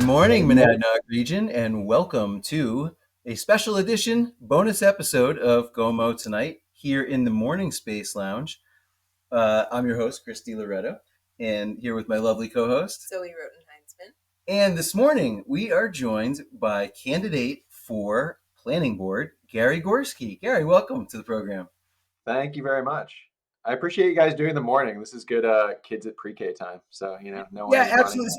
morning, Monadnock region, and welcome to a special edition bonus episode of GOMO Tonight here in the Morning Space Lounge. I'm your host, Christy Loretto, and here with my lovely co-host, Zoe Rotenheinsman. And this morning, we are joined by candidate for Planning Board, Gary Gorski. Gary, welcome to the program. Thank you very much. I appreciate you guys doing the morning. This is good kids at pre-K time. So, no one. Yeah, absolutely.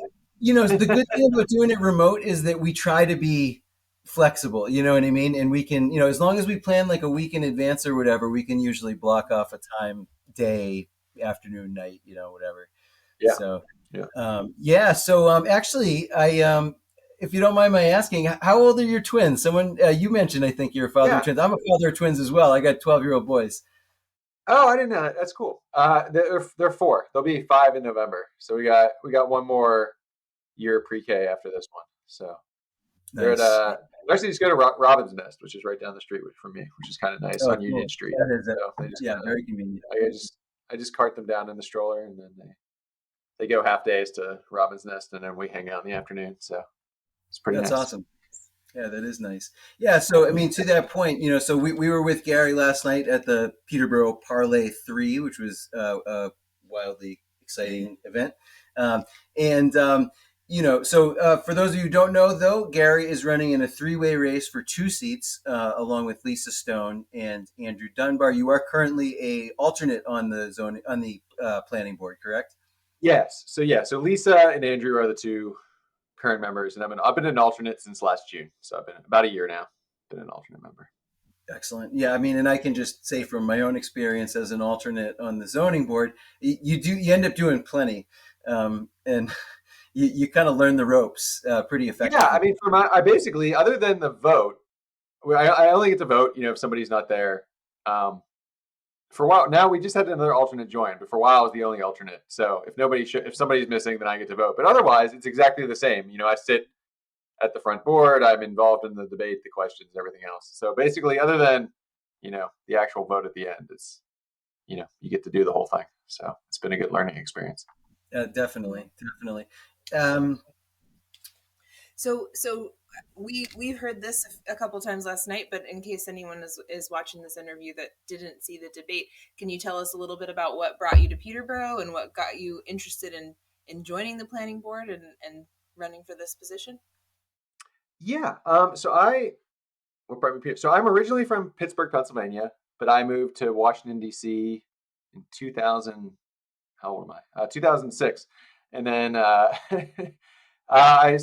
The good thing about doing it remote is that we try to be flexible, you know what I mean? And we can, as long as we plan like a week in advance or whatever, we can usually block off a time, day, afternoon, night, whatever. Yeah. So, actually, if you don't mind my asking, how old are your twins? Someone, you mentioned, I think you're a father of twins. I'm a father of twins as well. I got 12-year-old boys. Oh, I didn't know that. That's cool. They're 4. They'll be 5 in November. So we got one more year pre-K after this one. So nice. They're actually just go to Robin's Nest, which is right down the street from me, which is kind of nice on Union Street. That is so very convenient. I just cart them down in the stroller, and then they go half days to Robin's Nest, and then we hang out in the afternoon. So it's pretty nice. That's awesome. Yeah, that is nice. Yeah, so I mean, to that point, so we were with Gary last night at the Peterborough Parlay 3, which was a wildly exciting event. So for those of you who don't know, though, Gary is running in a 3-way race for 2 seats, along with Lisa Stone and Andrew Dunbar. You are currently a alternate on the planning board, correct? Yes. So Lisa and Andrew are the 2 current members, and I've been an alternate since last June. So I've been about a year now, been an alternate member. Excellent. Yeah, I mean, and I can just say from my own experience as an alternate on the zoning board, you end up doing plenty, and you kind of learn the ropes pretty effectively. Yeah, I mean, I basically, other than the vote, I only get to vote, if somebody's not there. For a while now, we just had another alternate join, but for a while I was the only alternate. So if somebody's missing, then I get to vote. But otherwise, it's exactly the same. I sit at the front board. I'm involved in the debate, the questions, everything else. So basically, other than the actual vote at the end, it's you get to do the whole thing. So it's been a good learning experience. Definitely. So we've heard this a couple times last night, but in case anyone is watching this interview that didn't see the debate, can you tell us a little bit about what brought you to Peterborough and what got you interested in joining the planning board and running for this position? Yeah. So I'm originally from Pittsburgh, Pennsylvania, but I moved to Washington, D.C. in 2000. How old am I? 2006. And then I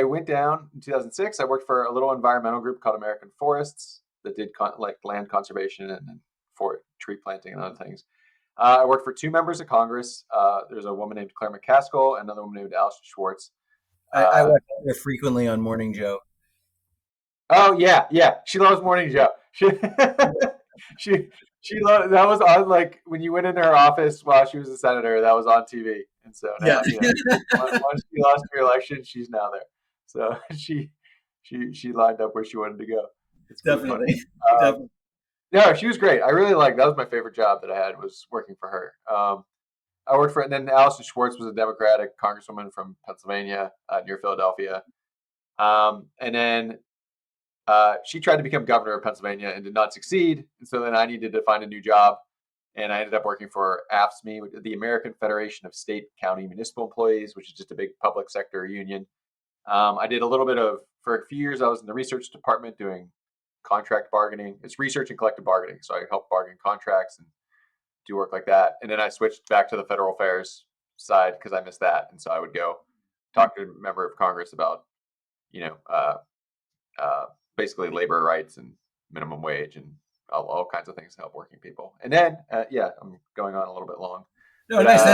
went down in 2006. I worked for a little environmental group called American Forests that did land conservation and for tree planting and other things. I worked for 2 members of Congress. There's a woman named Claire McCaskill and another woman named Alice Schwartz. I watch her frequently on Morning Joe. Oh yeah. She loves Morning Joe. She loved, that was on, like, when you went into her office while she was a senator, that was on TV. And so now, once she lost her election, she's now there. So she lined up where she wanted to go. It's definitely. No, she was great. I really that was my favorite job that I had, was working for her. I worked and then Allison Schwartz was a Democratic congresswoman from Pennsylvania, near Philadelphia. And then she tried to become governor of Pennsylvania and did not succeed. And so then I needed to find a new job. And I ended up working for AFSCME, the American Federation of State, County, Municipal Employees, which is just a big public sector union. I did a little bit for a few years, I was in the research department doing contract bargaining. It's research and collective bargaining. So I help bargain contracts and do work like that. And then I switched back to the federal affairs side because I missed that. And so I would go talk to a member of Congress about, basically labor rights and minimum wage and all kinds of things to help working people. And then, I'm going on a little bit long. No, but, nice.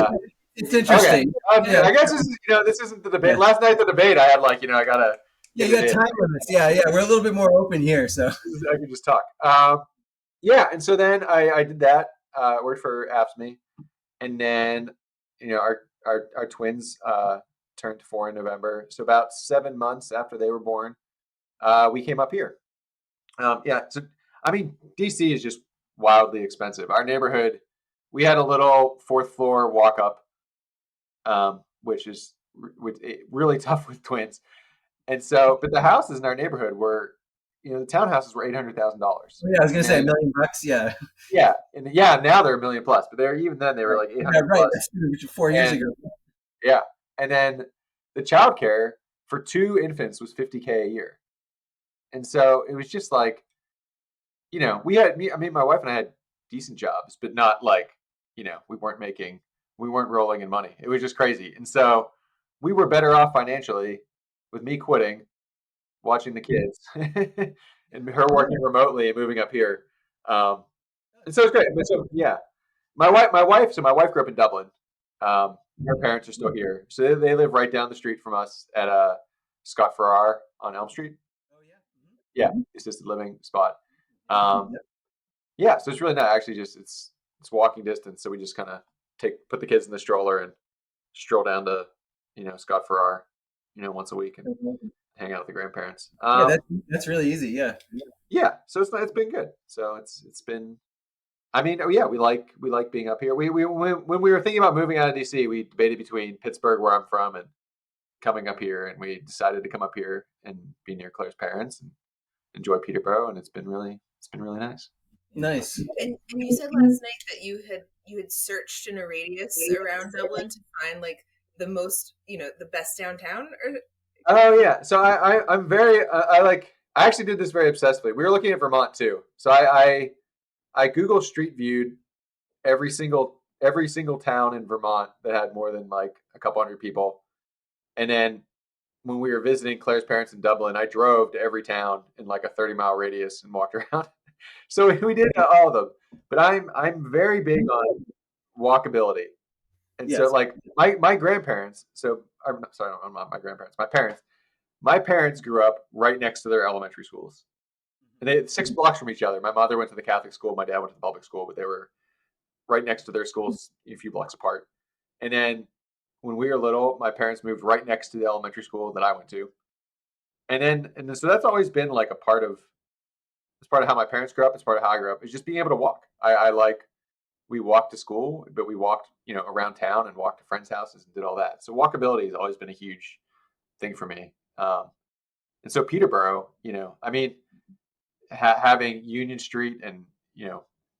It's interesting. Okay. I guess this isn't the debate. Yeah. Last night, the debate, I had I gotta. Yeah, you got time limits. Yeah. We're a little bit more open here, so I can just talk. And so then I did that. Worked for AFSCME, and then our twins turned 4 in November. So about 7 months after they were born, we came up here. So I mean, DC is just wildly expensive. Our neighborhood, we had a little 4th floor walk up, which is really tough with twins. And so, but the houses in our neighborhood were, the townhouses were $800,000, Yeah, I was gonna and say a then million bucks. Yeah, now they're a million plus, but they're even then they were right. like eight Yeah, hundred right. plus, That's 4 years and ago. yeah, and then the childcare for two infants was $50K a year, and so it was just like, my wife and I had decent jobs, but not like, we weren't rolling in money. It was just crazy. And so we were better off financially with me quitting, watching the kids, and her working remotely and moving up here. Um, and so it's great. But so yeah, my wife grew up in Dublin. Her parents are still here, so they live right down the street from us at Scott Farrar on Elm Street. Oh yeah. Yeah, assisted living spot. Um, Yeah, so it's really not actually just it's walking distance. So we just kind of put the kids in the stroller and stroll down to Scott Farrar, once a week and Mhm. hang out with the grandparents. Yeah, that's really easy. Yeah. Yeah, so it's been good. So it's been. I mean, oh yeah, we like being up here. We when we were thinking about moving out of DC, we debated between Pittsburgh, where I'm from, and coming up here, and we decided to come up here and be near Claire's parents and enjoy Peterborough, and it's been really nice. Nice. And you said last night that you had searched in a radius around Dublin to find like the most, the best downtown. Or Oh yeah. So I'm very I actually did this very obsessively. We were looking at Vermont too. So I Google Street Viewed every single town in Vermont that had more than like a couple hundred people. And then when we were visiting Claire's parents in Dublin, I drove to every town in like a 30-mile radius and walked around. So we did all of them. But I'm very big on walkability. And so Yes. like my grandparents, so I'm sorry, I'm not my grandparents, my parents grew up right next to their elementary schools. And they 6 blocks from each other. My mother went to the Catholic school, my dad went to the public school, but they were right next to their schools a few blocks apart. And then when we were little, my parents moved right next to the elementary school that I went to. And then so that's always been like it's part of how my parents grew up, it's part of how I grew up. Is just being able to walk. I like we walked to school, but we walked, around town and walked to friends' houses and did all that. So walkability has always been a huge thing for me. And so Peterborough, I mean, having Union Street and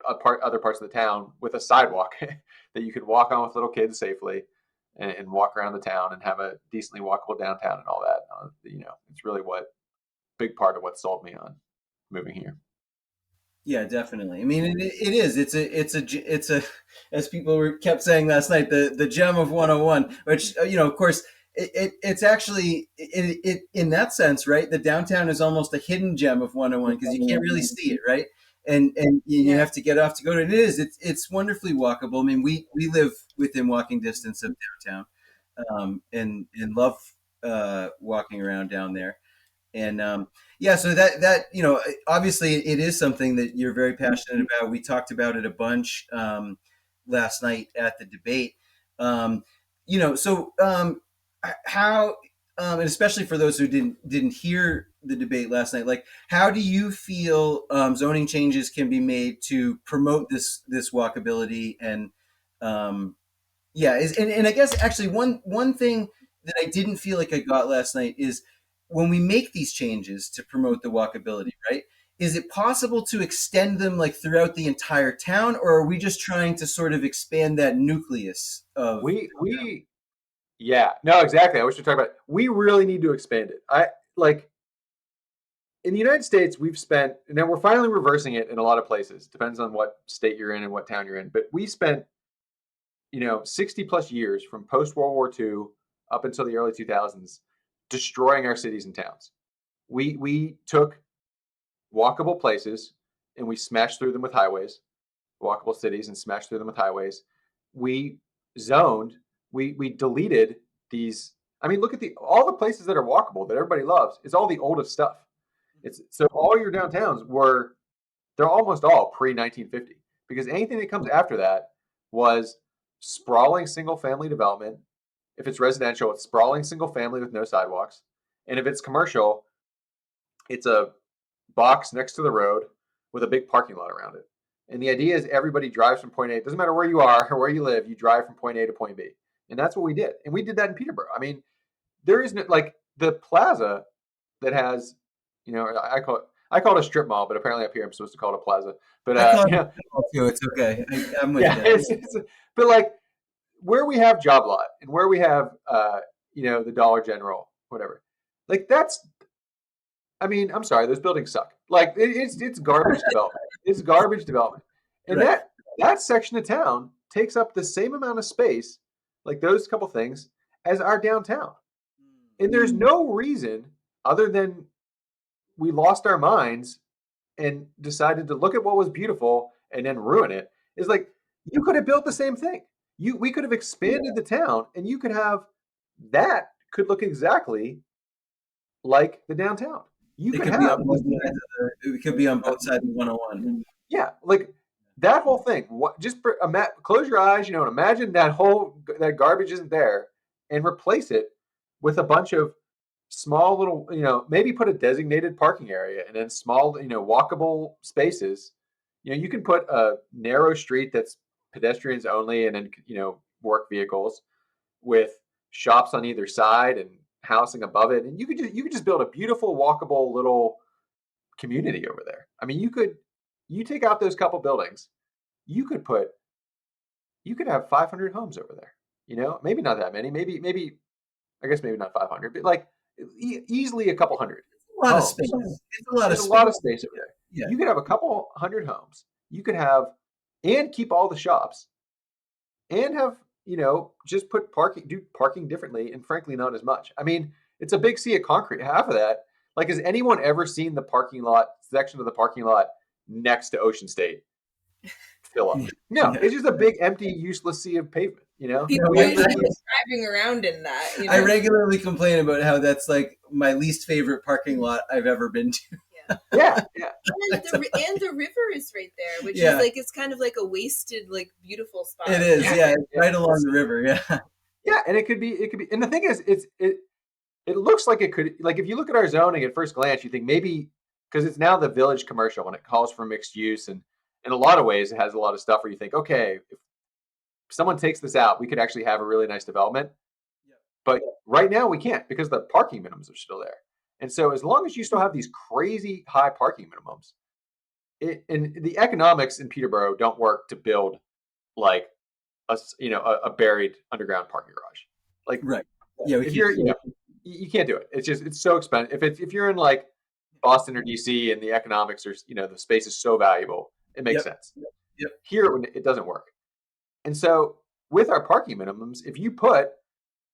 other parts of the town with a sidewalk that you could walk on with little kids safely and walk around the town and have a decently walkable downtown and all that. It's really what big part of what sold me on moving here. Yeah, definitely. I mean, it is. It's a, as people kept saying last night, the gem of 101, which, of course, it's actually, in that sense, right? The downtown is almost a hidden gem of 101 because you can't really see it, right? And you yeah, have to get off to go to it. It is. It's wonderfully walkable. I mean, we live within walking distance of downtown, and love walking around down there. And yeah, so that obviously it is something that you're very passionate about. We talked about it a bunch last night at the debate. um, so how and especially for those who didn't hear the debate last night, like how do you feel zoning changes can be made to promote this walkability and yeah, and I guess actually one thing that I didn't feel like I got last night is when we make these changes to promote the walkability, right? Is it possible to extend them like throughout the entire town, or are we just trying to sort of expand that nucleus of We Yeah, no, exactly. I wish we talked about it. We really need to expand it. I like in the United States, we've spent, and then we're finally reversing it in a lot of places. Depends on what state you're in and what town you're in. But we spent, 60 plus years from post World War II up until the early 2000s destroying our cities and towns. We took walkable places and we smashed through them with highways, walkable cities and smashed through them with highways. We zoned, we deleted these. I mean, look at all the places that are walkable that everybody loves. It's all the oldest stuff. It's so all your downtowns they're almost all pre 1950 because anything that comes after that was sprawling single family development. If it's residential, it's sprawling single family with no sidewalks, and if it's commercial, it's a box next to the road with a big parking lot around it. And the idea is everybody drives from point A. It doesn't matter where you are or where you live, you drive from point A to point B. And that's what we did. And we did that in Peterborough. I mean, there isn't like the plaza that has, I call it a strip mall, but apparently up here I'm supposed to call it a plaza. But I call it you know, too. It's okay. I'm with yeah, you. but like where we have Job Lot and where we have, the Dollar General, whatever, like that's, I mean, I'm sorry, those buildings suck. Like it's garbage development. It's garbage development, and Right. that section of town takes up the same amount of space, like those couple things, as our downtown. And there's no reason other than we lost our minds and decided to look at what was beautiful and then ruin it. Is like you could have built the same thing. We could have expanded the town, and you could have that could look exactly like the downtown. You It could could be have on both sides of the. It could be on both sides of 101. yeah, like that whole thing. What just close your eyes, and imagine that garbage isn't there, and replace it with a bunch of small little, maybe put a designated parking area and then small, walkable spaces. You can put a narrow street that's pedestrians only, and then work vehicles with shops on either side and housing above it, and you could just build a beautiful walkable little community over there. I mean, you take out those couple buildings, you could put you could have 500 homes over there. Maybe not that many. Maybe I guess maybe not 500, but like easily a couple hundred A lot of homes. space. It's a lot of There's a space. lot of space over there. Yeah. You could have a couple hundred homes. You could have and keep all the shops and have, just do parking differently and frankly not as much. I mean, it's a big sea of concrete. Half of that, like, has anyone ever seen the parking lot section of the parking lot next to Ocean State fill up? No, Yeah. it's just a big empty, useless sea of pavement. People Yeah, are usually just driving around in that. I regularly complain about how that's like my least favorite parking lot I've ever been to. Yeah. And the river is right there, which Yeah. is like it's kind of like a wasted, like beautiful spot. It is, yeah, it's Yeah. right along the river, yeah. Yeah, and it could be, and the thing is, it looks like it could, like if you look at our zoning at first glance, you think maybe because it's now the village commercial when it calls for mixed use, and in a lot of ways, it has a lot of stuff where you think, okay, if someone takes this out, we could actually have a really nice development. But right now we can't because the parking minimums are still there. And so as long as you still have these crazy high parking minimums, and the economics in Peterborough don't work to build like a buried underground parking garage. Like Right. Yeah, if you're you can't do it. It's so expensive. If you're in like Boston or DC and the economics are the space is so valuable, it makes sense. Yep. Here it doesn't work. And so with our parking minimums, if you put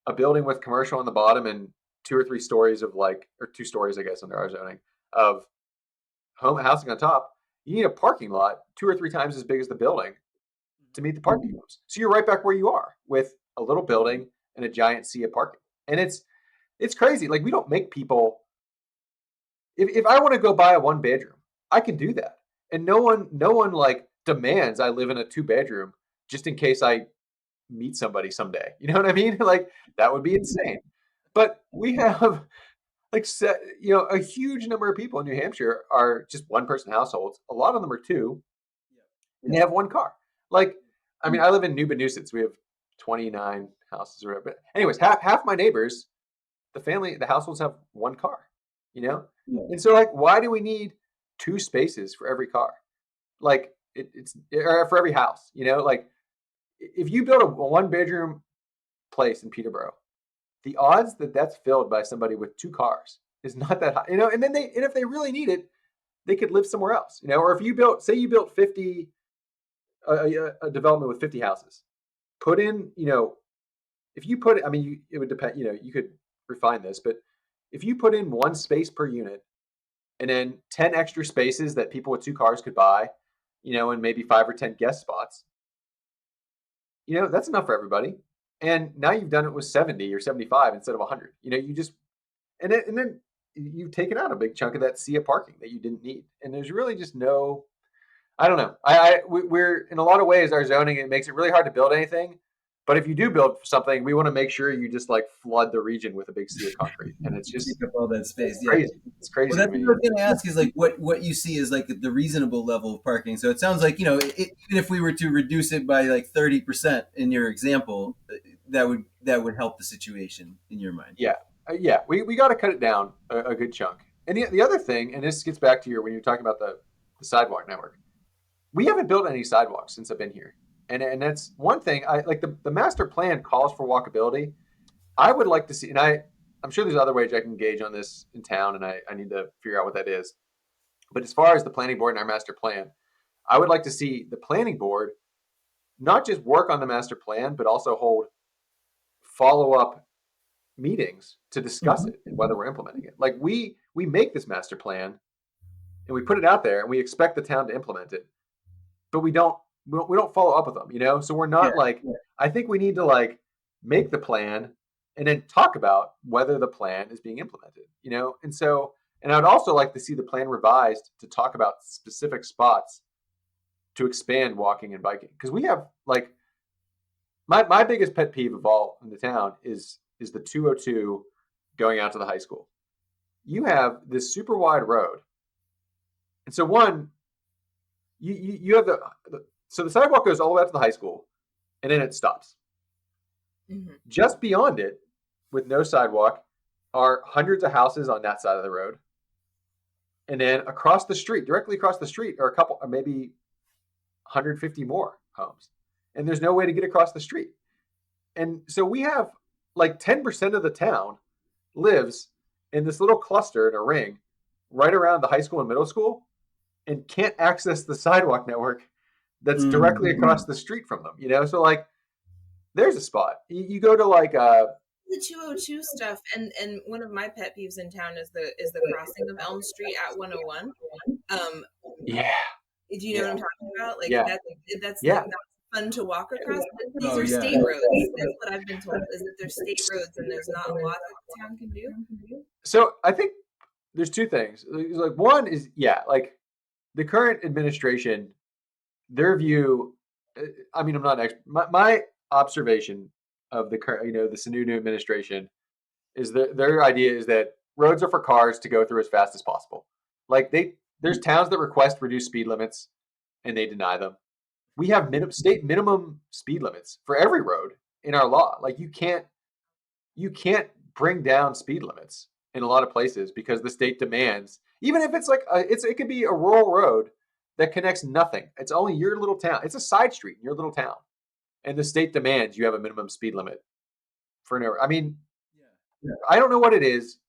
a building with commercial on the bottom and 2 or 3 stories of or 2 stories, I guess, under our zoning of home housing on top, you need a parking lot 2 or 3 times as big as the building to meet the parking minimums. So you're right back where you are with a little building and a giant sea of parking. And it's crazy. Like we don't make people. If I want to go buy a 1-bedroom, I can do that, and no one like demands I live in a 2-bedroom just in case I meet somebody someday. You know what I mean? Like that would be insane. But we have like a huge number of people in New Hampshire are just 1-person households. A lot of them are 2, and they have 1 car. Like, I mean, I live in New Nuisance. We have 29 houses or whatever. But anyways, half my neighbors, the households have 1 car. And so like, why do we need 2 spaces for every car? Like or for every house. Like if you build a 1-bedroom place in Peterborough, the odds that that's filled by somebody with 2 cars is not that high. And then if they really need it, they could live somewhere else. Or if you built 50 a development with 50 houses, put in if you put, I mean, it would depend. You could refine this, but if you put in 1 space per unit, and then 10 extra spaces that people with 2 cars could buy, and maybe 5 or 10 guest spots, that's enough for everybody. And now you've done it with 70 or 75 instead of 100. You just and then you've taken out a big chunk of that sea of parking that you didn't need. And there's really just no. I don't know. We're in a lot of ways our zoning, it makes it really hard to build anything. But if you do build something, we want to make sure you just like flood the region with a big sea of concrete, and it's just Take up all that space. Yeah. crazy. It's crazy. Well, that's to me. what I was going to ask is like what you see is like the reasonable level of parking. So it sounds like even if we were to reduce it by like 30% in your example, that would help the situation in your mind. Yeah, Yeah, we got to cut it down a good chunk. And the other thing, and this gets back to your when you're talking about the sidewalk network, we haven't built any sidewalks since I've been here, and that's one thing. I like the master plan calls for walkability. I would like to see, and I'm sure there's other ways I can gauge on this in town, and I need to figure out what that is. But as far as the planning board and our master plan, I would like to see the planning board not just work on the master plan, but also hold follow up meetings to discuss it and whether we're implementing it. Like we make this master plan and we put it out there and we expect the town to implement it, but we don't follow up with them, you know? So we're Yeah. not like I think we need to like make the plan and then talk about whether the plan is being implemented, you know? And I would also like to see the plan revised to talk about specific spots to expand walking and biking because we have like my biggest pet peeve of all in the town is the 202 going out to the high school. You have this super wide road, and so one you have so the sidewalk goes all the way out to the high school, and then it stops. Mm-hmm. Just beyond it, with no sidewalk, are hundreds of houses on that side of the road, and then across the street, directly across the street, are a couple, maybe 150 more homes, and there's no way to get across the street. And so we have like 10% of the town lives in this little cluster in a ring right around the high school and middle school and can't access the sidewalk network that's directly across the street from them, you know? So like there's a spot. You go to like The 202 stuff, and one of my pet peeves in town is the crossing of Elm Street at 101. yeah. Do you know what I'm talking about? Like Yeah. that's Yeah. not fun to walk across. These Oh, are yeah. state roads. That's what I've been told is that they're state roads and there's not a lot that the town can do. So I think there's two things. Like one is yeah, like the current administration, their view. I mean, I'm not an expert. My observation of the current, you know, the Sununu administration is that their idea is that roads are for cars to go through as fast as possible. Like there's towns that request reduced speed limits, and they deny them. We have state minimum speed limits for every road in our law. Like you can't bring down speed limits in a lot of places because the state demands, even if it's like it could be a rural road that connects nothing. It's only your little town. It's a side street in your little town, and the state demands you have a minimum speed limit for no. I mean, I don't know what it is.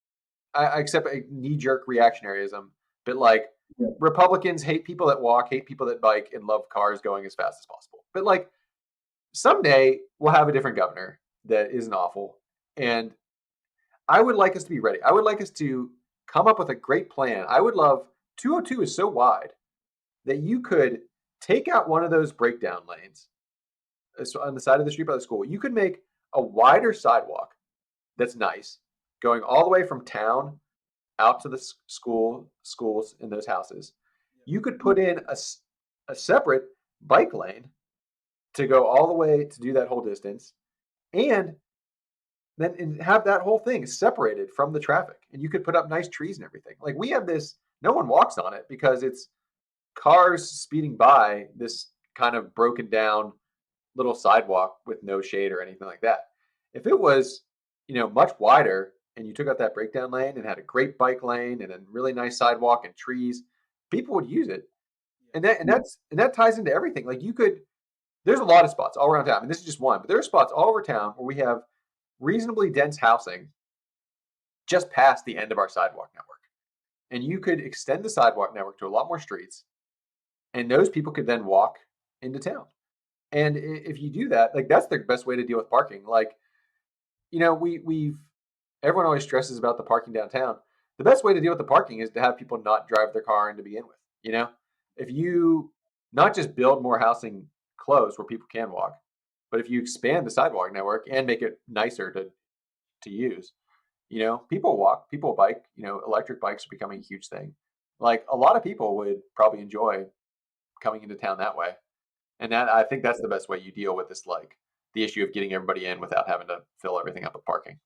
I accept a knee jerk reactionaryism, but like Republicans hate people that walk, hate people that bike, and love cars going as fast as possible. But like someday we'll have a different governor that isn't awful, and I would like us to be ready. I would like us to come up with a great plan. I would love 202 is so wide that you could take out one of those breakdown lanes on the side of the street by the school. You could make a wider sidewalk that's nice, going all the way from town out to the schools in those houses. You could put in a separate bike lane to go all the way to do that whole distance, and then have that whole thing separated from the traffic. And you could put up nice trees and everything. Like we have this, no one walks on it because it's cars speeding by this kind of broken down little sidewalk with no shade or anything like that. If it was, you know, much wider and you took out that breakdown lane and had a great bike lane and a really nice sidewalk and trees, people would use it. And that ties into everything. Like there's a lot of spots all around town. I mean, this is just one, but there are spots all over town where we have reasonably dense housing just past the end of our sidewalk network. And you could extend the sidewalk network to a lot more streets, and those people could then walk into town. And if you do that, like that's the best way to deal with parking. Like, you know, we've everyone always stresses about the parking downtown. The best way to deal with the parking is to have people not drive their car in to begin with. You know, if you not just build more housing close where people can walk, but if you expand the sidewalk network and make it nicer to use, you know, people walk, people bike. You know, electric bikes are becoming a huge thing. Like a lot of people would probably enjoy coming into town that way. And that I think that's the best way you deal with this, like the issue of getting everybody in without having to fill everything up with parking.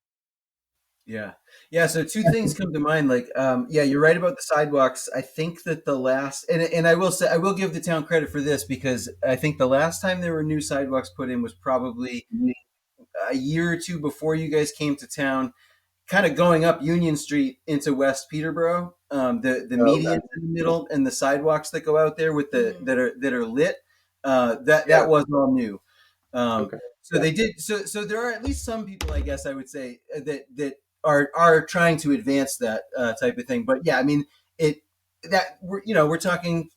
Yeah. Yeah. So two things come to mind. Like, yeah, you're right about the sidewalks. I think that the last, and I will say, I will give the town credit for this because I think the last time there were new sidewalks put in was probably a year or two before you guys came to town. kind of going up Union Street into West Peterborough. The Oh, okay. medians in the middle and the sidewalks that go out there with the Mhm. that are lit. That Yeah. was all new. Um, Okay. so they did. So there are at least some people, I guess I would say, that are trying to advance that type of thing. But yeah, I mean it that we're talking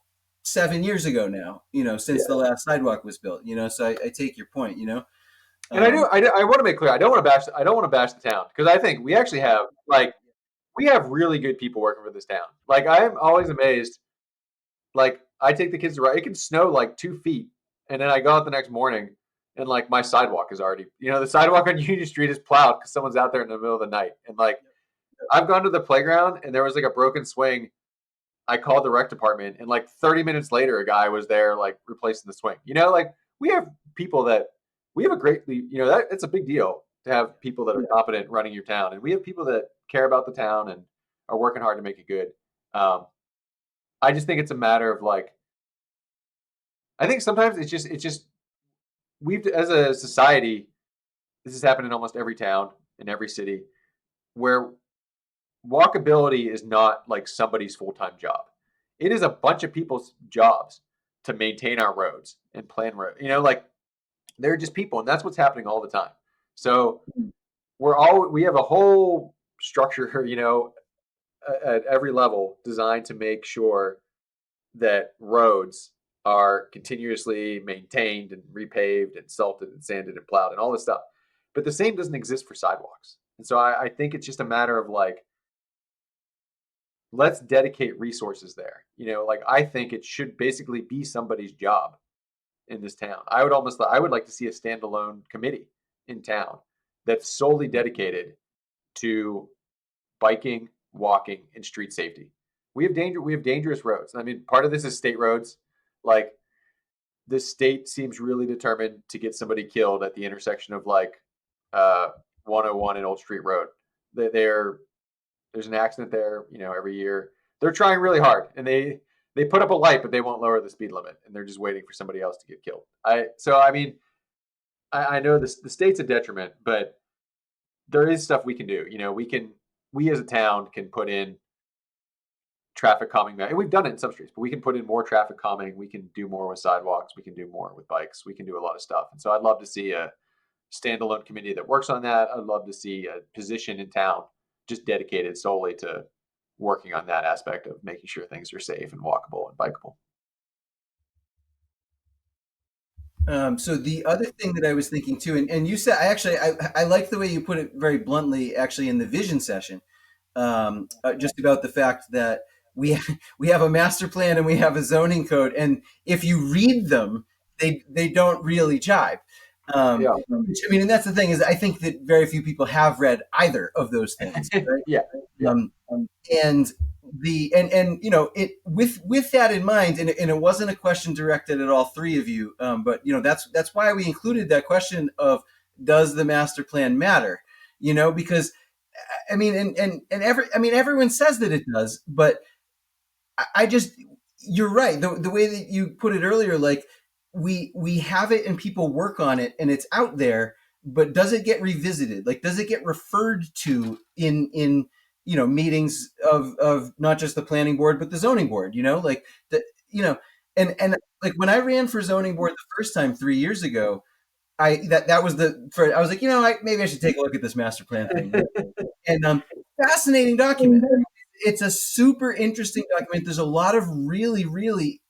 7 years ago now. Since the Yeah. last sidewalk was built. So I take your point. And I do. Um, I want to make clear. I don't want to bash. I don't want to bash the town because I think we actually have like we have really good people working for this town. Like I am always amazed. Like I take the kids to ride. It can snow like 2 feet, and then I go out the next morning, and like my sidewalk is already. The sidewalk on Union Street is plowed because someone's out there in the middle of the night. And like I've gone to the playground and there was like a broken swing. I called the rec department, and like 30 minutes later, a guy was there like replacing the swing. Like we have people that we have a greatly. That it's a big deal to have people that are competent running your town, and we have people that care about the town and are working hard to make it good. Um, I just think it's a matter of like I think sometimes it's just we've as a society this has happened in almost every town in every city where walkability is not like somebody's full-time job. It is a bunch of people's jobs to maintain our roads and plan road. Like they're just people, and that's what's happening all the time. So we have a whole structure, at every level designed to make sure that roads are continuously maintained and repaved and salted and sanded and plowed and all this stuff. But the same doesn't exist for sidewalks. And so I think it's just a matter of like, let's dedicate resources there. Like I think it should basically be somebody's job in this town. I would like to see a standalone committee in town that's solely dedicated to biking, walking, and street safety. We have dangerous roads. I mean, part of this is state roads. Like the state seems really determined to get somebody killed at the intersection of like uh 101 and Old Street Road. There's an accident there, every year. They're trying really hard and they put up a light, but they won't lower the speed limit and they're just waiting for somebody else to get killed. I mean, I know this the state's a detriment, but there is stuff we can do. We as a town can put in traffic calming, and we've done it in some streets, but we can put in more traffic calming. We can do more with sidewalks. We can do more with bikes. We can do a lot of stuff. And so I'd love to see a standalone committee that works on that. I'd love to see a position in town just dedicated solely to working on that aspect of making sure things are safe and walkable and bikeable. So the other thing that I was thinking too, and you said, I like the way you put it very bluntly, actually, in the vision session, just about the fact that we we have a master plan and we have a zoning code, and if you read them, they don't really jibe. Yeah. I mean, and that's the thing is, I think that very few people have read either of those things, right? Yeah. Yeah. And and it with that in mind, and it wasn't a question directed at all three of you, but that's why we included that question of, does the master plan matter? Because I mean, everyone says that it does, but I just, you're right. The way that you put it earlier, like we have it and people work on it and it's out there, but does it get revisited? Like, does it get referred to in meetings of not just the planning board but the zoning board? Like the and like when I ran for zoning board the first time 3 years ago, that was I was like, maybe I should take a look at this master plan thing. And fascinating document. It's a super interesting document. There's a lot of really, really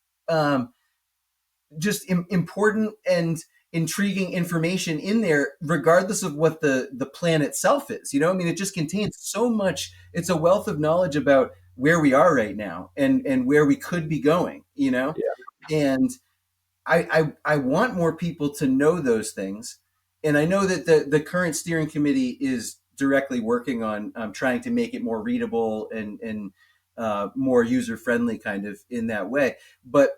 just important and intriguing information in there, regardless of what the plan itself is. I mean, it just contains so much. It's a wealth of knowledge about where we are right now and where we could be going. And I want more people to know those things, and I know that the current steering committee is directly working on trying to make it more readable and more user friendly, kind of in that way. But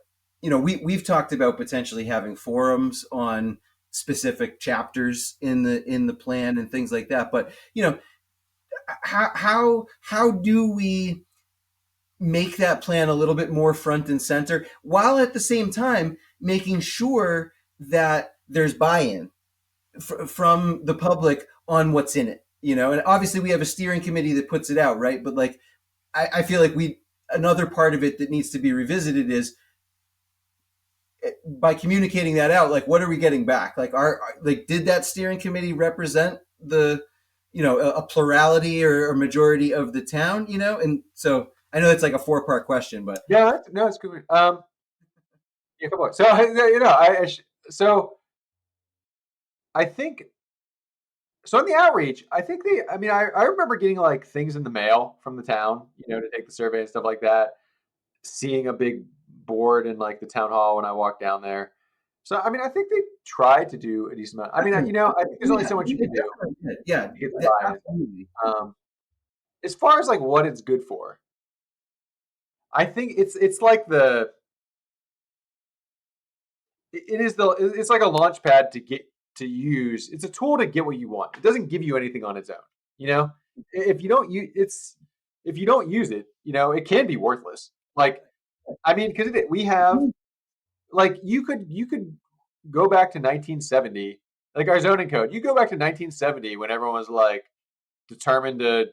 we've talked about potentially having forums on specific chapters in the plan and things like that. But how do we make that plan a little bit more front and center, while at the same time making sure that there's buy-in from the public on what's in it? and obviously we have a steering committee that puts it out, right? But like, I feel like another part of it that needs to be revisited is by communicating that out, like, what are we getting back? Like, did that steering committee represent the, a plurality or majority of the town, And so I know that's like a 4-part question, but yeah, no, it's good. Yeah, come on. So so I think so on the outreach. I think I remember getting like things in the mail from the town, to take the survey and stuff like that. Seeing a big board in like the town hall when I walked down there. So I think they tried to do a decent amount. I think there's only so much you can do yeah, to get the buy-in. absolutely. As far as like what it's good for, I think it's like it's like a launch pad to get to use. It's a tool to get what you want. It doesn't give you anything on its own. If you don't use it, it can be worthless. Like, because we have like you could go back to 1970, like our zoning code. You go back to 1970 when everyone was like determined to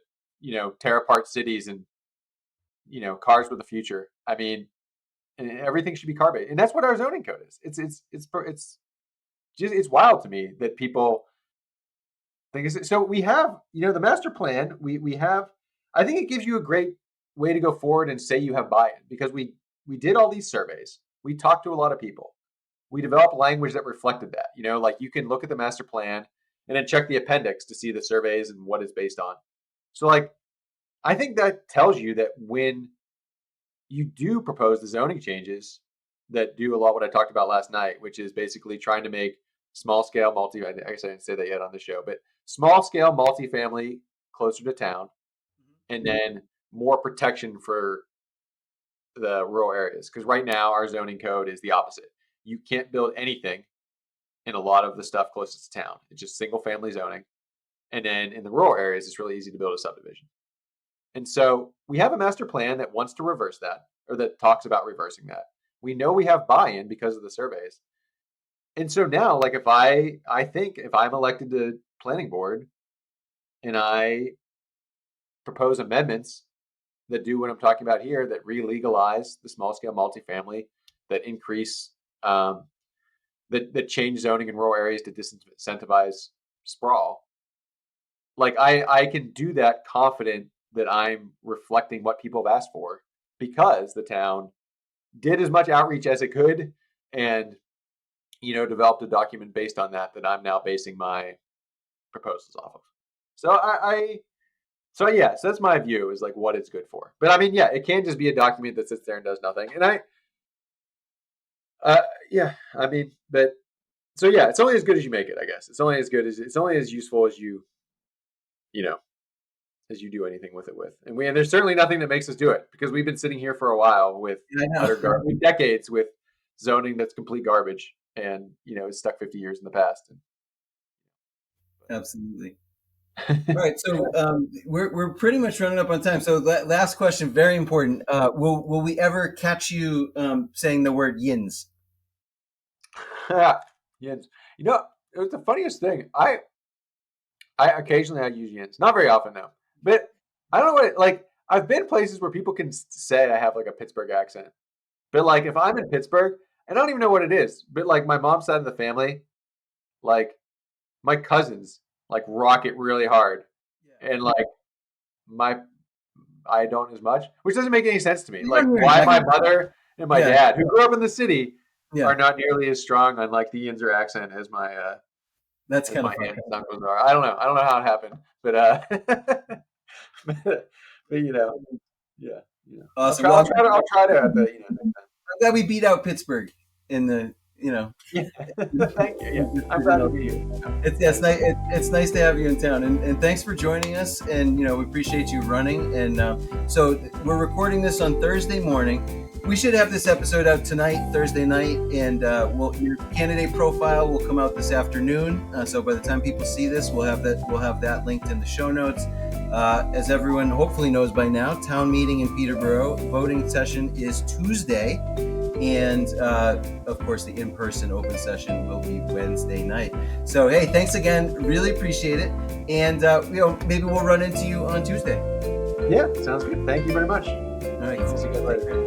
tear apart cities and cars were the future. And everything should be car based, and that's what our zoning code is. It's wild to me that people think so. We have the master plan. We have. I think it gives you a great way to go forward and say you have buy-in, because we did all these surveys. We talked to a lot of people. We developed language that reflected that. Like you can look at the master plan and then check the appendix to see the surveys and what it's based on. So like, I think that tells you that when you do propose the zoning changes that do a lot what I talked about last night, which is basically trying to make small scale I guess I didn't say that yet on the show, but small scale multifamily closer to town, and then more protection for the rural areas. Because right now our zoning code is the opposite. You can't build anything in a lot of the stuff closest to town. It's just single family zoning. And then in the rural areas, it's really easy to build a subdivision. And so we have a master plan that wants to reverse that, or that talks about reversing that. We know we have buy-in because of the surveys. And so now, like I think if I'm elected to planning board and I propose amendments that do what I'm talking about here, that re-legalize the small scale multifamily, that increase, that change zoning in rural areas to disincentivize sprawl, like I can do that confident that I'm reflecting what people have asked for, because the town did as much outreach as it could and developed a document based on that I'm now basing my proposals off of. So so that's my view, is like what it's good for. But it can't just be a document that sits there and does nothing. And but so it's only as good as you make it, I guess. It's only as useful as you as you do anything with it with. And there's certainly nothing that makes us do it, because we've been sitting here for a while with decades with zoning that's complete garbage, and it's stuck 50 years in the past. Absolutely. All right, so we're pretty much running up on time. So last question, very important. Will we ever catch you saying the word yins? Yins. It was the funniest thing. I occasionally use yins, not very often though. But I don't know what like. I've been places where people can say I have like a Pittsburgh accent, but like if I'm in Pittsburgh, and I don't even know what it is, but like my mom's side of the family, like my cousins like rock it really hard, and like I don't as much, which doesn't make any sense to me. Like why my mother and my dad, who grew up in the city, are not nearly as strong on like the Yinzer accent as my that's kind of funny. Uncles are. I don't know how it happened, but but Awesome. I'll try to next time. I'm glad we beat out Pittsburgh in the Thank you. Yeah, I'm glad to be here. It's nice to have you in town, and thanks for joining us. And we appreciate you running. And so we're recording this on Thursday morning. We should have this episode out tonight, Thursday night, and your candidate profile will come out this afternoon. So by the time people see this, we'll have that linked in the show notes. As everyone hopefully knows by now, town meeting in Peterborough, voting session is Tuesday. And of course, the in-person open session will be Wednesday night. So hey, thanks again. Really appreciate it. And maybe we'll run into you on Tuesday. Yeah, sounds good. Thank you very much. All right, See you guys later.